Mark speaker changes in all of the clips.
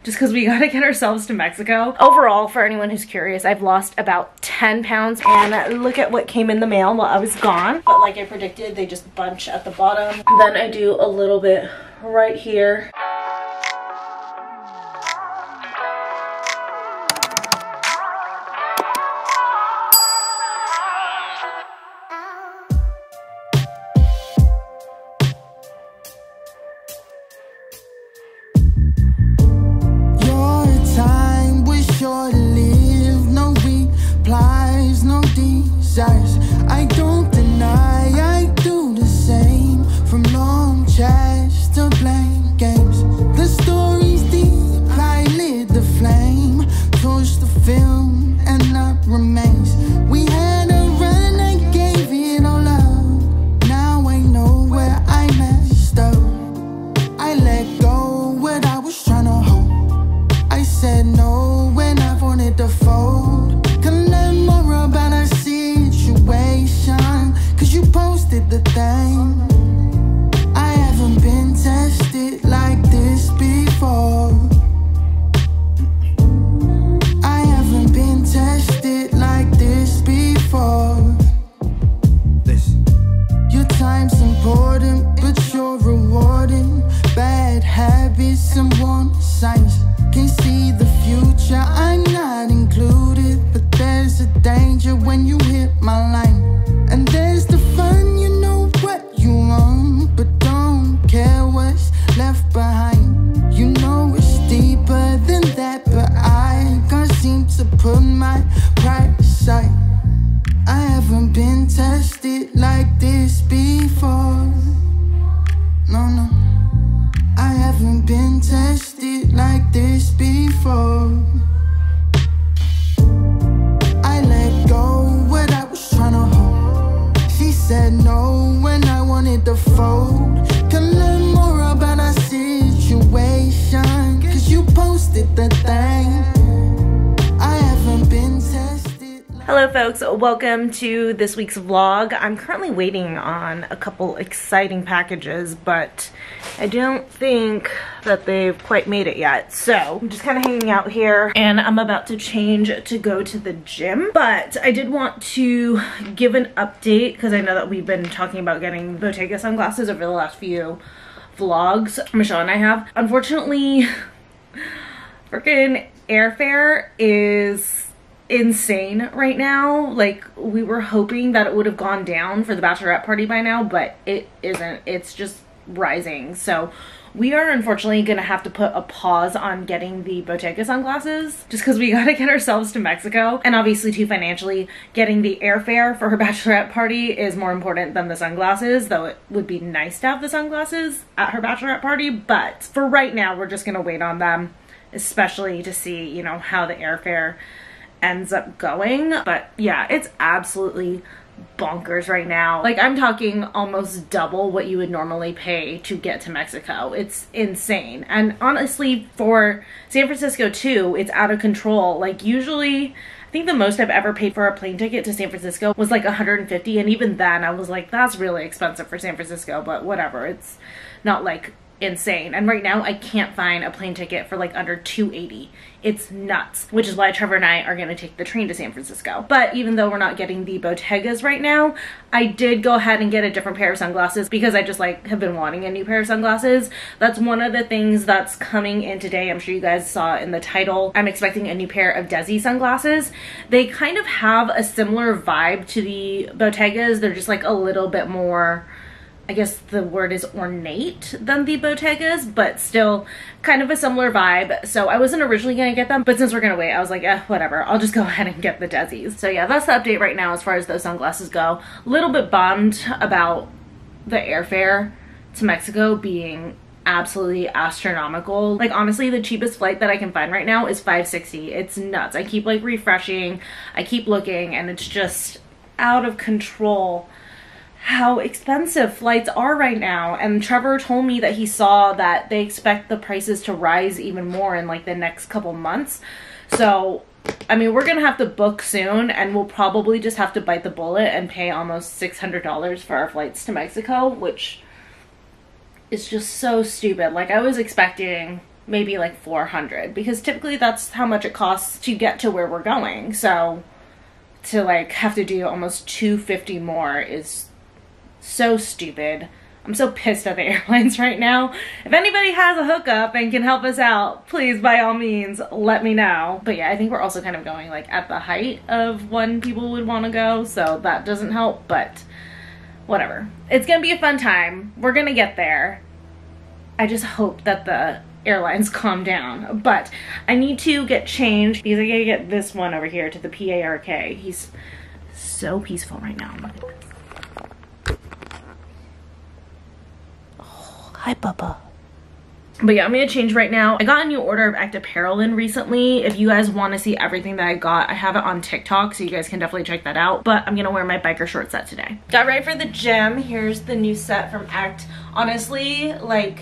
Speaker 1: just because we gotta get ourselves to Mexico. Overall, for anyone who's curious, I've lost about 10 pounds, and look at what came in the mail while I was gone. But like I predicted, they just bunch at the bottom. Then I do a little bit right here.
Speaker 2: I don't deny, I do the same. From long chats to blank games, the story's deep, I lit the flame, torched the film and up remains. We had a run, I gave it all up. Now I know where I messed up. I let go what I was trying to hold. I said no when I wanted to fold. Can learn more about our situation, cause you posted the thing. I haven't been tested like this before. I haven't been tested like this before. Listen. Your time's important, but you're rewarding bad habits and warning signs. Can't see the future, I'm not included, but there's a danger when you hit my line. And there's the fun, you know what you want, but don't care what's left behind. You know it's deeper than that, but I can't seem to put my pride aside. I haven't been tested like this before. No, no, I haven't been tested like this before. I let go what I was trying to hold. She said no when I wanted to fold. Can learn more about our situation, cause you posted the thing. I haven't been tested.
Speaker 1: Hello folks, welcome to this week's vlog. I'm currently waiting on a couple exciting packages, but I don't think that they've quite made it yet. So I'm just kind of hanging out here, and I'm about to change to go to the gym. But I did want to give an update because I know that we've been talking about getting Bottega sunglasses over the last few vlogs. Michelle and I have. Unfortunately, freaking airfare is insane right now. Like, we were hoping that it would have gone down for the bachelorette party by now, but it isn't. It's just rising. So we are unfortunately gonna have to put a pause on getting the Bottega sunglasses just because we gotta get ourselves to Mexico, and obviously too, financially, getting the airfare for her bachelorette party is more important than the sunglasses, though it would be nice to have the sunglasses at her bachelorette party. But for right now, we're just gonna wait on them, especially to see, you know, how the airfare ends up going. But yeah, it's absolutely bonkers right now. Like, I'm talking almost double what you would normally pay to get to Mexico. It's insane. And honestly, for San Francisco too, it's out of control. Like, usually I think the most I've ever paid for a plane ticket to San Francisco was like $150, and even then I was like, that's really expensive for San Francisco, but whatever, it's not like insane. And right now I can't find a plane ticket for like under $280. It's nuts, which is why Trevor and I are going to take the train to San Francisco. But even though we're not getting the Bottegas right now, I did go ahead and get a different pair of sunglasses because I just like have been wanting a new pair of sunglasses. That's one of the things that's coming in today. I'm sure you guys saw in the title. I'm expecting a new pair of Dezi sunglasses. They kind of have a similar vibe to the Bottegas. They're just like a little bit more, I guess the word is ornate, than the Bottegas, but still kind of a similar vibe. So I wasn't originally gonna get them, but since we're gonna wait, I was like, whatever, I'll just go ahead and get the Dezis. So yeah, that's the update right now as far as those sunglasses go. A little bit bummed about the airfare to Mexico being absolutely astronomical. Like, honestly, the cheapest flight that I can find right now is $560. It's nuts. I keep like refreshing, I keep looking, and it's just out of control how expensive flights are right now. And Trevor told me that he saw that they expect the prices to rise even more in like the next couple months. So I mean, we're gonna have to book soon, and we'll probably just have to bite the bullet and pay almost $600 for our flights to Mexico, which is just so stupid. Like, I was expecting maybe like 400, because typically that's how much it costs to get to where we're going. So to like have to do almost $250 more is so stupid. I'm so pissed at the airlines right now. If anybody has a hookup and can help us out, please, by all means, let me know. But yeah, I think we're also kind of going like at the height of when people would want to go, so that doesn't help, but whatever. It's gonna be a fun time. We're gonna get there. I just hope that the airlines calm down. But I need to get changed because I gotta get this one over here to the PARK. He's so peaceful right now. Look at this. Hi, Bubba. But yeah, I'm gonna change right now. I got a new order of Ectoparylin recently. If you guys want to see everything that I got, I have it on TikTok, so you guys can definitely check that out. But I'm gonna wear my biker short set today. Got ready for the gym. Here's the new set from Ect. Honestly, like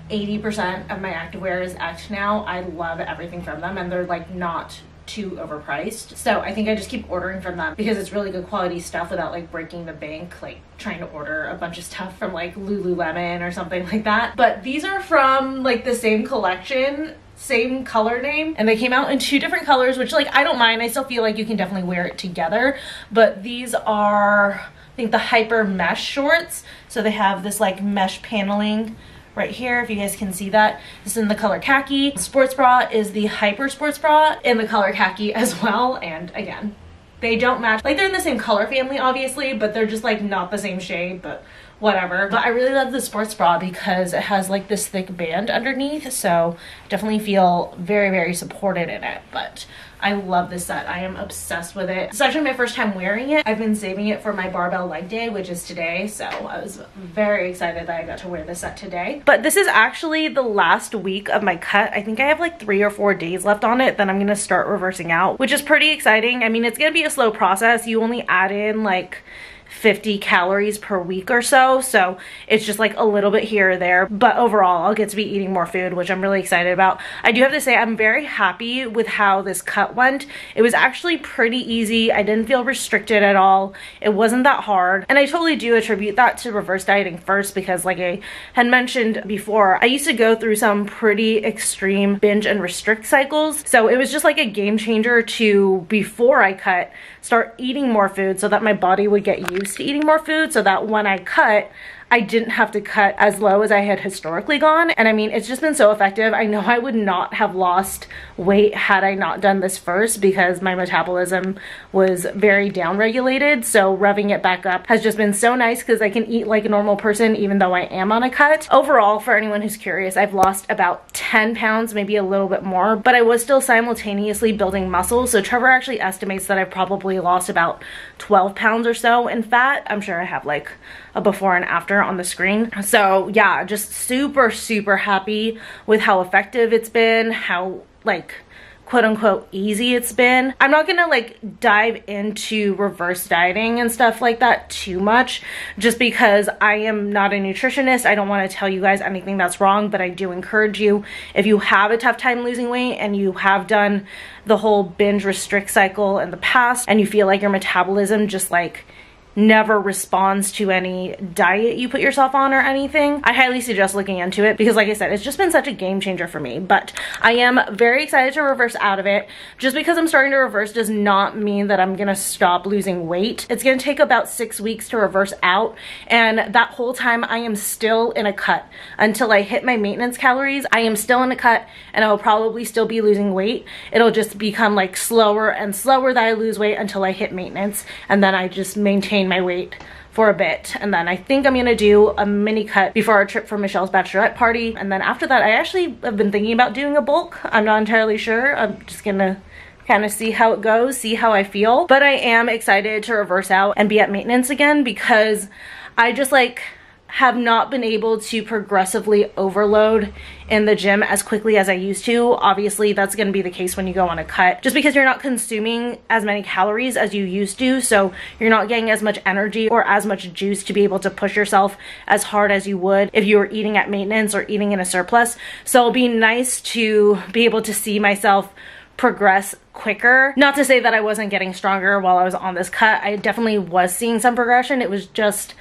Speaker 1: 80% of my activewear is Ect now. I love everything from them, and they're like not too overpriced. So I think I just keep ordering from them because it's really good quality stuff without like breaking the bank, like trying to order a bunch of stuff from like Lululemon or something like that. But these are from like the same collection, same color name, and they came out in 2 different colors, which like I don't mind. I still feel like you can definitely wear it together. But these are, I think, the Hyper Mesh shorts. So they have this like mesh paneling right here, if you guys can see that. This is in the color khaki. The sports bra is the Hyper Sports Bra in the color khaki as well. And again, they don't match. Like, they're in the same color family, obviously, but they're just like not the same shade, but whatever. But I really love the sports bra because it has like this thick band underneath, so I definitely feel very, very supported in it. But I love this set. I am obsessed with it. It's actually my first time wearing it. I've been saving it for my barbell leg day, which is today, so I was very excited that I got to wear this set today. But this is actually the last week of my cut. I think I have like 3 or 4 days left on it, then I'm gonna start reversing out, which is pretty exciting. I mean, it's gonna be a slow process. You only add in like 50 calories per week or so, so it's just like a little bit here or there, but overall I'll get to be eating more food, which I'm really excited about. I do have to say I'm very happy with how this cut went. It was actually pretty easy. I didn't feel restricted at all. It wasn't that hard, and I totally do attribute that to reverse dieting first, because like I had mentioned before, I used to go through some pretty extreme binge and restrict cycles, so it was just like a game changer to, before I cut, start eating more food so that my body would get used to eating more food, so that when I cut, I didn't have to cut as low as I had historically gone. And I mean, it's just been so effective. I know I would not have lost weight had I not done this first, because my metabolism was very down regulated. So revving it back up has just been so nice, because I can eat like a normal person even though I am on a cut. Overall, for anyone who's curious, I've lost about 10 pounds, maybe a little bit more, but I was still simultaneously building muscle. So Trevor actually estimates that I've probably lost about 12 pounds or so in fat. I'm sure I have like a before and after on the screen. So yeah, just super, super happy with how effective it's been, how like quote unquote easy it's been. I'm not gonna like dive into reverse dieting and stuff like that too much, just because I am not a nutritionist. I don't want to tell you guys anything that's wrong, but I do encourage you, if you have a tough time losing weight and you have done the whole binge restrict cycle in the past and you feel like your metabolism just like never responds to any diet you put yourself on or anything, I highly suggest looking into it, because like I said, it's just been such a game changer for me. But I am very excited to reverse out of it. Just because I'm starting to reverse does not mean that I'm gonna stop losing weight. It's gonna take about 6 weeks to reverse out, and that whole time I am still in a cut. Until I hit my maintenance calories, I am still in a cut, and I will probably still be losing weight. It'll just become like slower and slower that I lose weight until I hit maintenance, and then I just maintain my weight for a bit. And then I think I'm gonna do a mini cut before our trip for Michelle's bachelorette party, and then after that I actually have been thinking about doing a bulk. I'm not entirely sure. I'm just gonna kind of see how it goes, see how I feel. But I am excited to reverse out and be at maintenance again, because I just like have not been able to progressively overload in the gym as quickly as I used to. Obviously, that's going to be the case when you go on a cut, just because you're not consuming as many calories as you used to, so you're not getting as much energy or as much juice to be able to push yourself as hard as you would if you were eating at maintenance or eating in a surplus. So it'll be nice to be able to see myself progress quicker. Not to say that I wasn't getting stronger while I was on this cut. I definitely was seeing some progression. It was just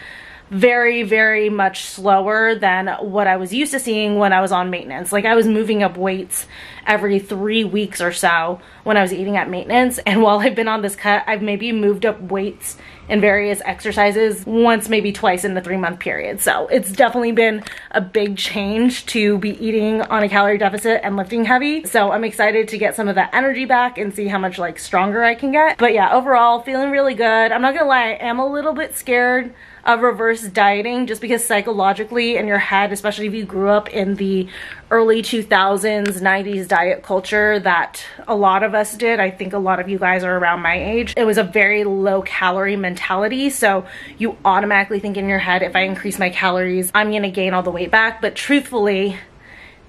Speaker 1: very, very much slower than what I was used to seeing when I was on maintenance. Like I was moving up weights every 3 weeks or so when I was eating at maintenance. And while I've been on this cut, I've maybe moved up weights in various exercises once, maybe twice in the 3-month period. So it's definitely been a big change to be eating on a calorie deficit and lifting heavy. So I'm excited to get some of that energy back and see how much like stronger I can get. But yeah, overall feeling really good. I'm not gonna lie, I am a little bit scared of reverse dieting just because psychologically in your head, especially if you grew up in the early 2000s, 90s diet culture that a lot of us did. I think a lot of you guys are around my age. It was a very low calorie mentality. So you automatically think in your head, if I increase my calories, I'm gonna gain all the weight back. But truthfully,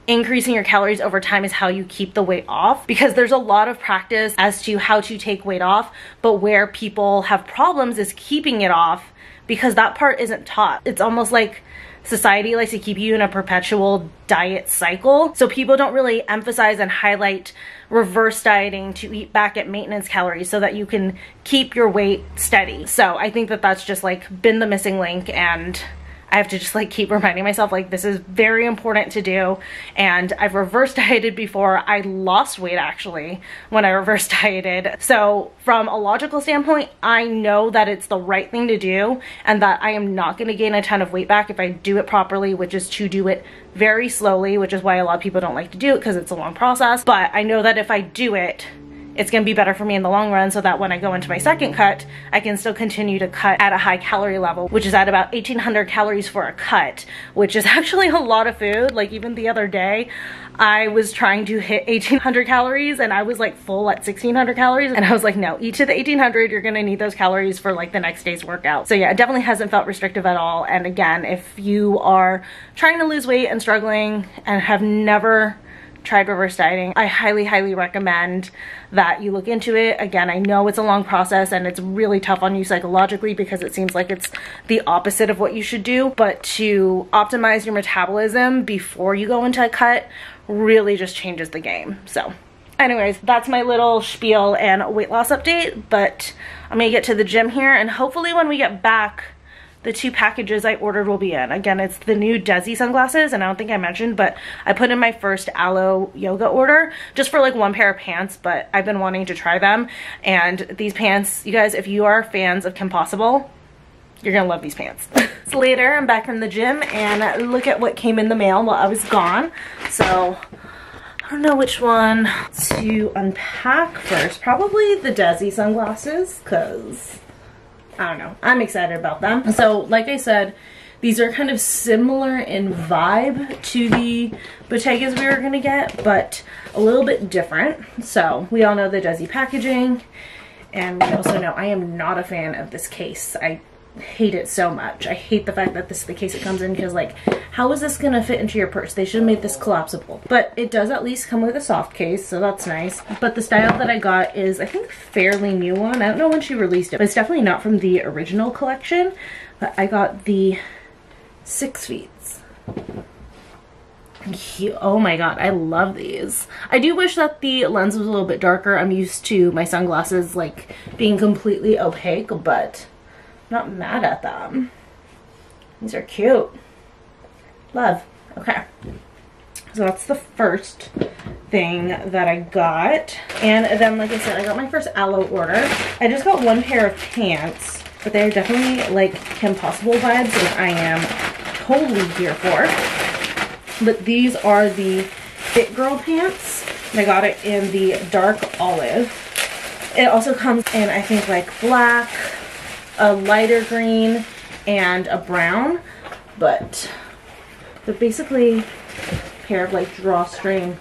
Speaker 1: increasing your calories over time is how you keep the weight off, because there's a lot of practice as to how to take weight off, but where people have problems is keeping it off, because that part isn't taught. It's almost like society likes to keep you in a perpetual diet cycle. So people don't really emphasize and highlight reverse dieting to eat back at maintenance calories so that you can keep your weight steady. So I think that that's just like been the missing link, and I have to just like keep reminding myself like this is very important to do. And I've reverse dieted before. I lost weight actually when I reverse dieted. So from a logical standpoint, I know that it's the right thing to do and that I am not going to gain a ton of weight back if I do it properly, which is to do it very slowly, which is why a lot of people don't like to do it because it's a long process. But I know that if I do it, it's gonna be better for me in the long run, so that when I go into my second cut, I can still continue to cut at a high calorie level, which is at about 1,800 calories for a cut, which is actually a lot of food. Like even the other day, I was trying to hit 1,800 calories and I was like full at 1,600 calories. And I was like, no, eat to the 1,800, you're gonna need those calories for like the next day's workout. So yeah, it definitely hasn't felt restrictive at all. And again, if you are trying to lose weight and struggling and have never tried reverse dieting, I highly, highly recommend that you look into it. Again, I know it's a long process and it's really tough on you psychologically because it seems like it's the opposite of what you should do, but to optimize your metabolism before you go into a cut really just changes the game. So anyways, that's my little spiel and weight loss update, but I'm gonna get to the gym here, and hopefully when we get back, the 2 packages I ordered will be in. Again, it's the new Dezi sunglasses, and I don't think I mentioned, but I put in my first Alo Yoga order just for like 1 pair of pants, but I've been wanting to try them. And these pants, you guys, if you are fans of Kim Possible, you're gonna love these pants. So later, I'm back from the gym, and look at what came in the mail while I was gone. So I don't know which one to unpack first. Probably the Dezi sunglasses, because I don't know, I'm excited about them. So like I said, these are kind of similar in vibe to the Bottegas we were gonna get, but a little bit different. So we all know the Dezi packaging, and we also know I am not a fan of this case. I hate it so much. I hate the fact that this is the case it comes in, because like, how is this gonna fit into your purse? They should have made this collapsible. But it does at least come with a soft case, so that's nice. But the style that I got is, I think, fairly new one. I don't know when she released it, but it's definitely not from the original collection. But I got the 6 feet. Oh my god, I love these. I do wish that the lens was a little bit darker. I'm used to my sunglasses like being completely opaque, but not mad at them. These are cute. Love. Okay. So that's the first thing that I got. And then, like I said, I got my first Alo order. I just got 1 pair of pants, but they're definitely like Kim Possible vibes, which I am totally here for. But these are the Fit Girl pants. I got it in the dark olive. It also comes in, I think, like black, a lighter green, and a brown, but they're basically a pair of like drawstring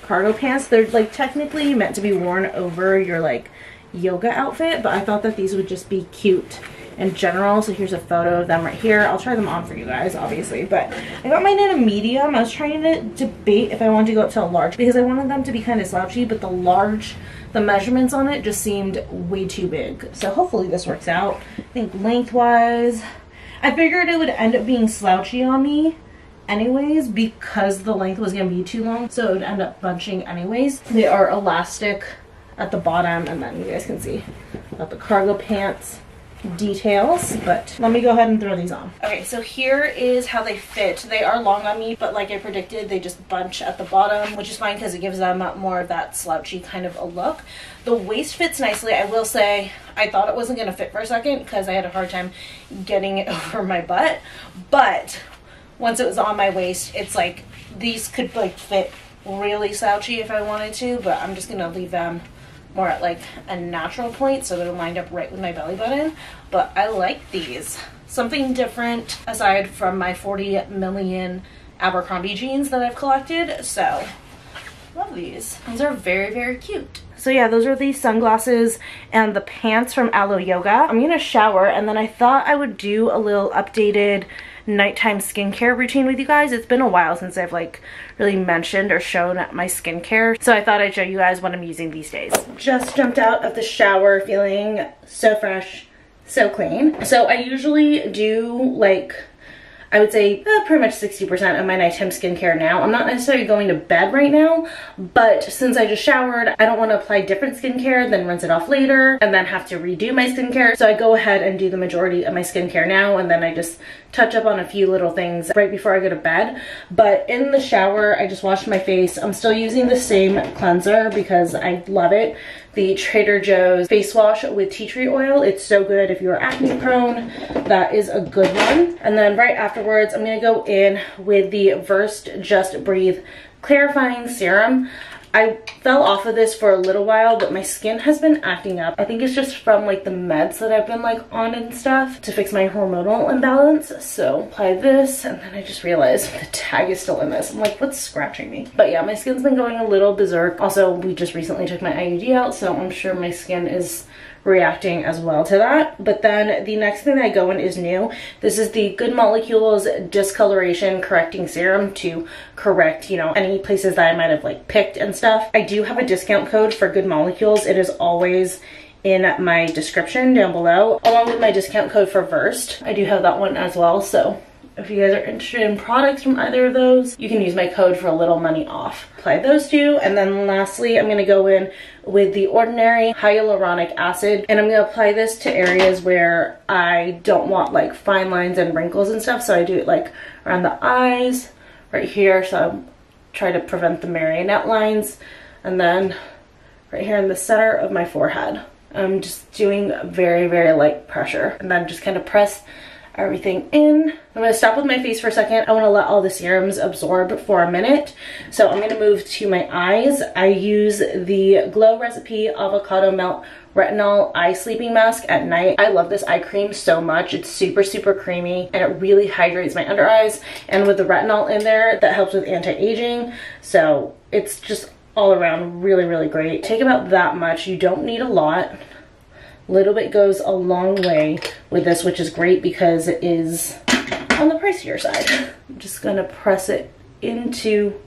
Speaker 1: cargo pants. They're like technically meant to be worn over your like yoga outfit, but I thought that these would just be cute in general. So here's a photo of them right here. I'll try them on for you guys, obviously, but I got mine in a medium. I was trying to debate if I wanted to go up to a large because I wanted them to be kind of slouchy, but the large, the measurements on it just seemed way too big. So hopefully this works out. I think lengthwise, I figured it would end up being slouchy on me anyways because the length was going to be too long, so it would end up bunching anyways. They are elastic at the bottom, and then you guys can see about the cargo pants details, but let me go ahead and throw these on. Okay, so here is how they fit. They are long on me, but like I predicted, they just bunch at the bottom, which is fine because it gives them more of that slouchy kind of a look. The waist fits nicely. I will say I thought it wasn't going to fit for a second because I had a hard time getting it over my butt, but once it was on my waist, it's like these could like fit really slouchy if I wanted to, but I'm just going to leave them more at like a natural point so they're lined up right with my belly button. But I like these. Something different aside from my 40 million Abercrombie jeans that I've collected. So love these. These are very, very cute. So yeah, those are the sunglasses and the pants from Alo Yoga. I'm gonna shower and then I thought I would do a little updated nighttime skincare routine with you guys. It's been a while since I've like really mentioned or shown my skincare, so I thought I'd show you guys what I'm using these days. Just jumped out of the shower feeling so fresh, so clean. So I usually do like, I would say pretty much 60% of my nighttime skincare now. I'm not necessarily going to bed right now, but since I just showered, I don't want to apply different skincare, then rinse it off later, and then have to redo my skincare. So I go ahead and do the majority of my skincare now, and then I just touch up on a few little things right before I go to bed. But in the shower, I just washed my face. I'm still using the same cleanser because I love it. The Trader Joe's face wash with tea tree oil. It's so good if you're acne prone. That is a good one. And then right afterwards, I'm gonna go in with the Versed Just Breathe Clarifying Serum. I fell off of this for a little while, but my skin has been acting up. I think it's just from like the meds that I've been like on and stuff to fix my hormonal imbalance. So apply this, and then I just realized the tag is still in this. I'm like, what's scratching me? But yeah, my skin's been going a little berserk. Also, we just recently took my IUD out, so I'm sure my skin is reacting as well to that. But then the next thing that I go in is new. This is the Good Molecules Discoloration Correcting Serum to correct, you know, any places that I might have like picked and stuff. I do have a discount code for Good Molecules. It is always in my description down below, along with my discount code for Versed. I do have that one as well, so if you guys are interested in products from either of those, you can use my code for a little money off. Apply those two, and then lastly, I'm gonna go in with the Ordinary Hyaluronic Acid, and I'm gonna apply this to areas where I don't want like fine lines and wrinkles and stuff. So I do it like around the eyes, right here, so I try to prevent the marionette lines, and then right here in the center of my forehead. I'm just doing very, very light pressure, and then just kind of press everything in. I'm gonna stop with my face for a second. I wanna let all the serums absorb for a minute. So I'm gonna move to my eyes. I use the Glow Recipe Avocado Melt Retinol Eye Sleeping Mask at night. I love this eye cream so much. It's super, super creamy, and it really hydrates my under eyes. And with the retinol in there, that helps with anti-aging. So it's just all around really, really great. Take about that much. You don't need a lot. Little bit goes a long way with this, which is great because it is on the pricier side. I'm just gonna press it into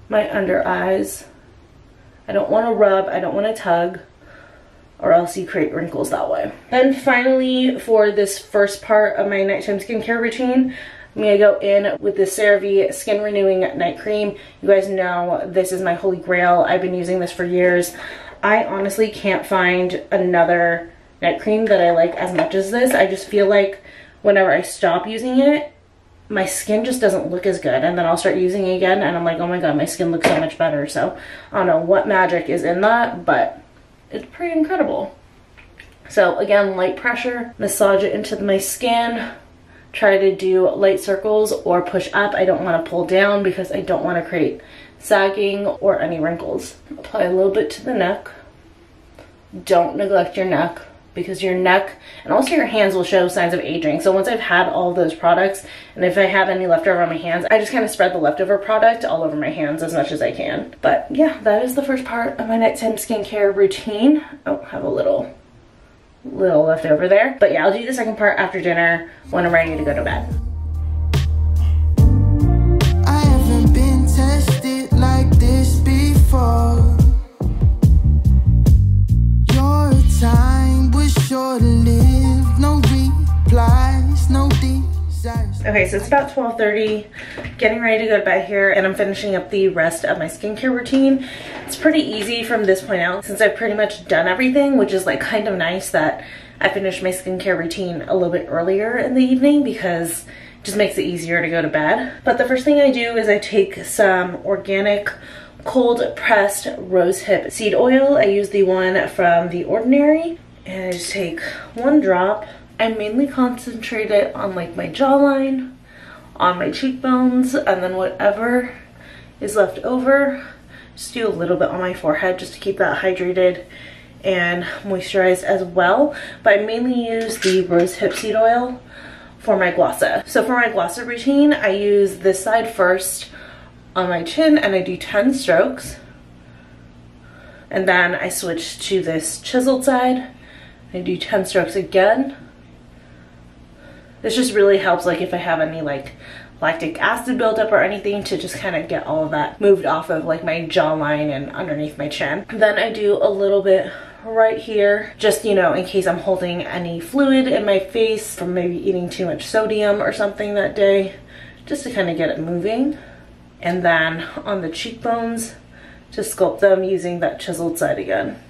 Speaker 1: my under eyes. I don't wanna rub, I don't wanna tug, or else you create wrinkles that way. Then finally, for this first part of my nighttime skincare routine, I'm gonna go in with the Cerave Skin Renewing Night Cream. You guys know this is my holy grail. I've been using this for years. I honestly can't find another night cream that I like as much as this. I just feel like whenever I stop using it, my skin just doesn't look as good, and then I'll start using it again and I'm like, oh my god, my skin looks so much better. So I don't know what magic is in that, but it's pretty incredible. So again, light pressure, massage it into my skin, try to do light circles or push up. I don't want to pull down because I don't want to create sagging or any wrinkles. Apply a little bit to the neck. Don't neglect your neck, because your neck and also your hands will show signs of aging. So once I've had all those products, and if I have any leftover on my hands, I just kind of spread the leftover product all over my hands as much as I can. But yeah, that is the first part of my nighttime skincare routine. Oh, I have a little left over there. But yeah, I'll do the second part after dinner when I'm ready to go to bed.
Speaker 2: I haven't been tested like this before. Your time was sure to live. No replies, no desires.
Speaker 1: Okay, so it's about 12:30, getting ready to go to bed here, and I'm finishing up the rest of my skincare routine. It's pretty easy from this point out since I've pretty much done everything, which is like kind of nice that I finish my skincare routine a little bit earlier in the evening because it just makes it easier to go to bed. But the first thing I do is I take some organic cold pressed rosehip seed oil. I use the one from The Ordinary, and I just take 1 drop. I mainly concentrate it on like my jawline, on my cheekbones, and then whatever is left over, just do a little bit on my forehead just to keep that hydrated and moisturized as well. But I mainly use the rosehip seed oil for my glossa. So for my glossa routine, I use this side first on my chin, and I do 10 strokes. And then I switch to this chiseled side. I do 10 strokes again. This just really helps, like if I have any like lactic acid buildup or anything, to just kind of get all of that moved off of like my jawline and underneath my chin. Then I do a little bit right here, just, you know, in case I'm holding any fluid in my face from maybe eating too much sodium or something that day, just to kind of get it moving. And then on the cheekbones, to sculpt them using that chiseled side again.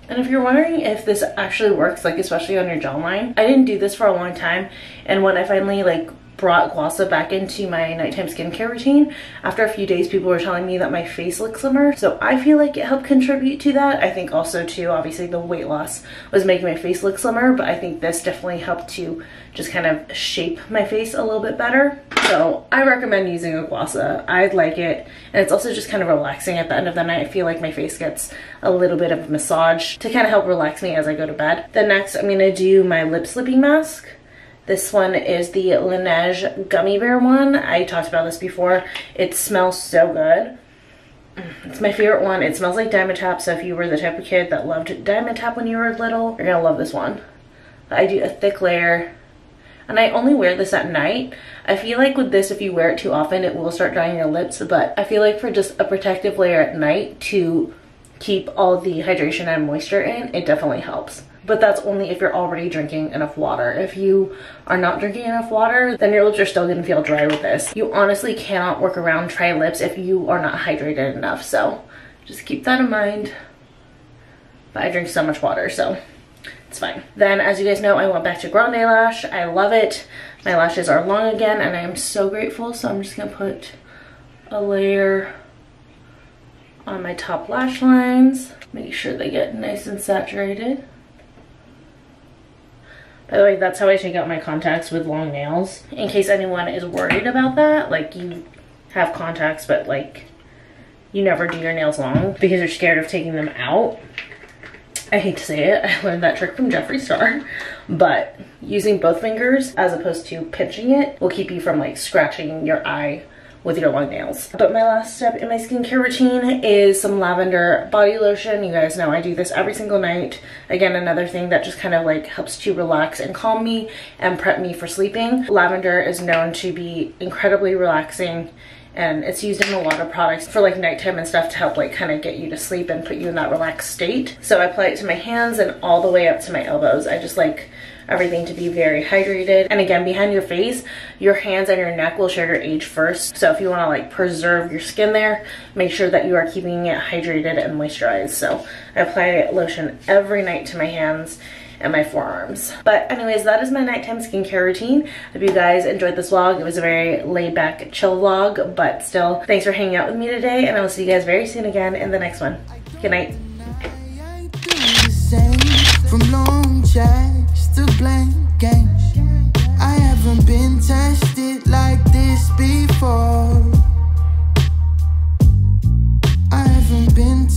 Speaker 1: And if you're wondering if this actually works, like especially on your jawline, I didn't do this for a long time, and when I finally like brought glossa back into my nighttime skincare routine, after a few days people were telling me that my face looked slimmer, so I feel like it helped contribute to that. I think also too, obviously the weight loss was making my face look slimmer, but I think this definitely helped to just kind of shape my face a little bit better. So I recommend using a glossa. I like it, and it's also just kind of relaxing at the end of the night. I feel like my face gets a little bit of a massage to kind of help relax me as I go to bed. Then next I'm gonna do my lip slipping mask. This one is the Laneige Gummy Bear one. I talked about this before. It smells so good. It's my favorite one. It smells like Diamond Tap, so if you were the type of kid that loved Diamond Tap when you were little, you're gonna love this one. I do a thick layer, and I only wear this at night. I feel like with this, if you wear it too often, it will start drying your lips, but I feel like for just a protective layer at night to keep all the hydration and moisture in, it definitely helps. But that's only if you're already drinking enough water. If you are not drinking enough water, then your lips are still gonna feel dry with this. You honestly cannot work around dry lips if you are not hydrated enough, so just keep that in mind. But I drink so much water, so it's fine. Then, as you guys know, I went back to Grande Lash. I love it. My lashes are long again, and I am so grateful, so I'm just gonna put a layer on my top lash lines. Make sure they get nice and saturated. By the way, that's how I take out my contacts with long nails. In case anyone is worried about that, like you have contacts but like you never do your nails long because you're scared of taking them out. I hate to say it, I learned that trick from Jeffree Star, but using both fingers as opposed to pinching it will keep you from like scratching your eye with your long nails. But my last step in my skincare routine is some lavender body lotion. You guys know I do this every single night. Again, another thing that just kind of like helps to relax and calm me and prep me for sleeping. Lavender is known to be incredibly relaxing, and it's used in a lot of products for like nighttime and stuff to help like kind of get you to sleep and put you in that relaxed state. So I apply it to my hands and all the way up to my elbows. I just like everything to be very hydrated. And again, behind your face, your hands and your neck will show your age first. So if you want to like preserve your skin there, make sure that you are keeping it hydrated and moisturized. So I apply lotion every night to my hands and my forearms. But anyways, that is my nighttime skincare routine. Hope you guys enjoyed this vlog. It was a very laid back, chill vlog, but still, thanks for hanging out with me today, and I will see you guys very soon again in the next one. Good night.
Speaker 2: From long chats to blank games, I haven't been tested like this before. I haven't been